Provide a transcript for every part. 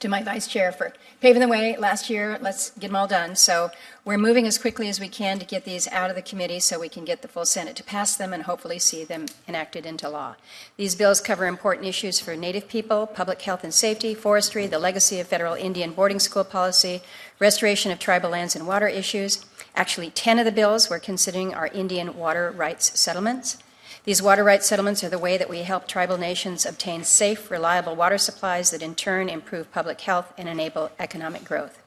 to my vice chair for paving the way last year. Let's get them all done. So we're moving as quickly as we can to get these out of the committee so we can get the full Senate to pass them and hopefully see them enacted into law. These bills cover important issues for Native people, public health and safety, forestry, the legacy of federal Indian boarding school policy, restoration of tribal lands and water issues. Actually, 10 of the bills we're considering are Indian water rights settlements. These water rights settlements are the way that we help tribal nations obtain safe, reliable water supplies that in turn improve public health and enable economic growth.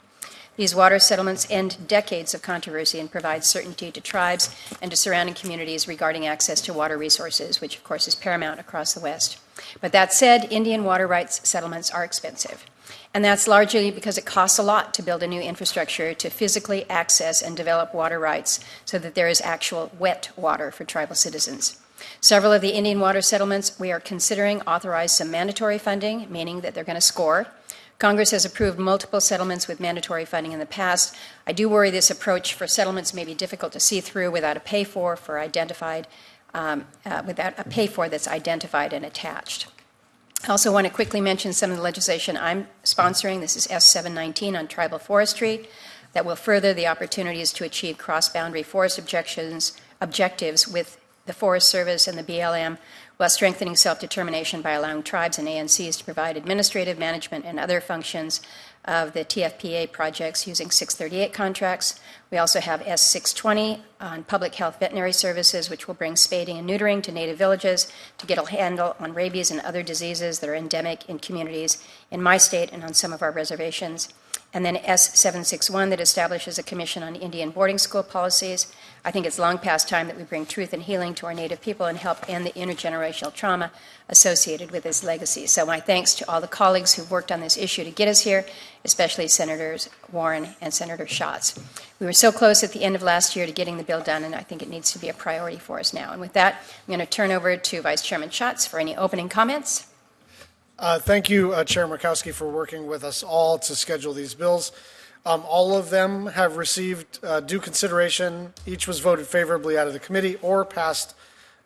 These water settlements end decades of controversy and provide certainty to tribes and to surrounding communities regarding access to water resources, which of course is paramount across the West. But that said, Indian water rights settlements are expensive. And that's largely because it costs a lot to build a new infrastructure to physically access and develop water rights so that there is actual wet water for tribal citizens. Several of the Indian water settlements we are considering authorize some mandatory funding, meaning that they're going to score. Congress has approved multiple settlements with mandatory funding in the past. I do worry this approach for settlements may be difficult to see through without a pay-for that's identified and attached. I also want to quickly mention some of the legislation I'm sponsoring. This is S719 on tribal forestry that will further the opportunities to achieve cross-boundary forest objectives with the Forest Service and the BLM, while strengthening self-determination by allowing tribes and ANCs to provide administrative, management, and other functions of the TFPA projects using 638 contracts. We also have S620 on public health veterinary services, which will bring spading and neutering to native villages to get a handle on rabies and other diseases that are endemic in communities in my state and on some of our reservations. And then S761 that establishes a commission on Indian boarding school policies. I think it's long past time that we bring truth and healing to our Native people and help end the intergenerational trauma associated with this legacy. So my thanks to all the colleagues who've worked on this issue to get us here, especially Senators Warren and Senator Schatz. We were so close at the end of last year to getting the bill done, and I think it needs to be a priority for us now. And with that, I'm going to turn over to Vice Chairman Schatz for any opening comments. Thank you, Chair Murkowski, for working with us all to schedule these bills. All of them have received due consideration. Each was voted favorably out of the committee or passed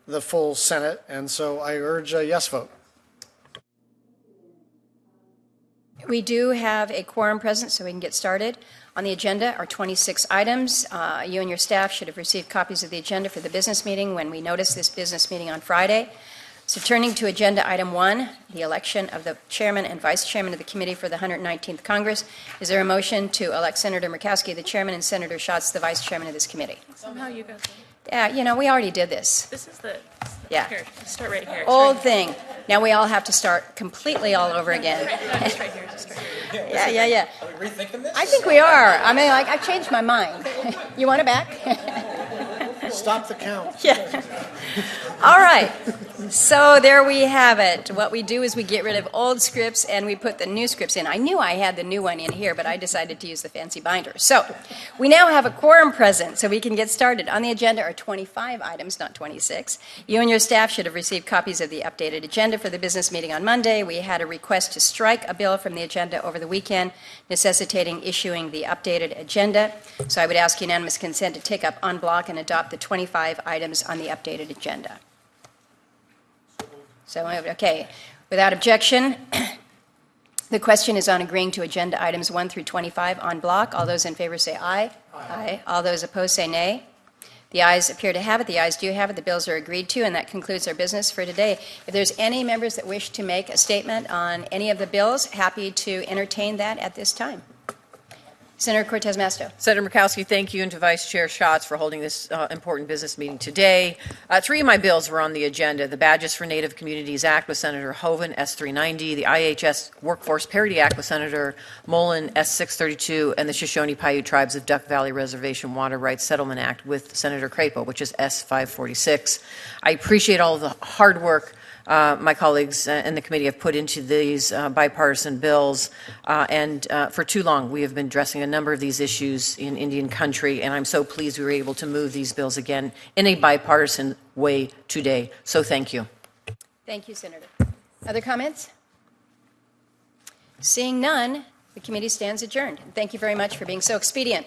the full Senate, and so I urge a yes vote. We do have a quorum present, so we can get started. On the agenda are 26 items. You and your staff should have received copies of the agenda for the business meeting when we noticed this business meeting on Friday. So turning to agenda item 1, the election of the chairman and vice chairman of the committee for the 119th Congress. Is there a motion to elect Senator Murkowski the chairman and Senator Schatz the vice chairman of this committee? Somehow you guys. Yeah, you know, we already did this. This is the. Yeah. Here, start right here. Old thing. Now we all have to start completely all over again. Just right here. Just right here. Yeah. Are we rethinking this? I think we are. I mean, like, I've changed my mind. You want it back? Stop the count. Yeah. All right. So there we have it. What we do is we get rid of old scripts and we put the new scripts in. I knew I had the new one in here, but I decided to use the fancy binder. So we now have a quorum present, so we can get started. On the agenda are 25 items, not 26. You and your staff should have received copies of the updated agenda for the business meeting on Monday. We had a request to strike a bill from the agenda over the weekend, necessitating issuing the updated agenda. So I would ask unanimous consent to take up en bloc and adopt the 25 items on the updated agenda. So, okay, without objection, the question is on agreeing to agenda items 1 through 25 en bloc. All those in favor say aye. Aye. All those opposed say nay. The ayes appear to have it. The ayes do have it. The bills are agreed to, and that concludes our business for today. If there's any members that wish to make a statement on any of the bills, happy to entertain that at this time. Senator Cortez Masto. Senator Murkowski, thank you, and to Vice Chair Schatz for holding this important business meeting today. 3 of my bills were on the agenda. The Badges for Native Communities Act with Senator Hoeven, S390, the IHS Workforce Parity Act with Senator Mullen, S632, and the Shoshone-Paiute Tribes of Duck Valley Reservation Water Rights Settlement Act with Senator Crapo, which is S546. I appreciate all of the hard work my colleagues and the committee have put into these bipartisan bills, and for too long we have been addressing a number of these issues in Indian country, and I'm so pleased we were able to move these bills again in a bipartisan way today. So thank you. Thank you, Senator. Other comments? Seeing none, the committee stands adjourned. Thank you very much for being so expedient.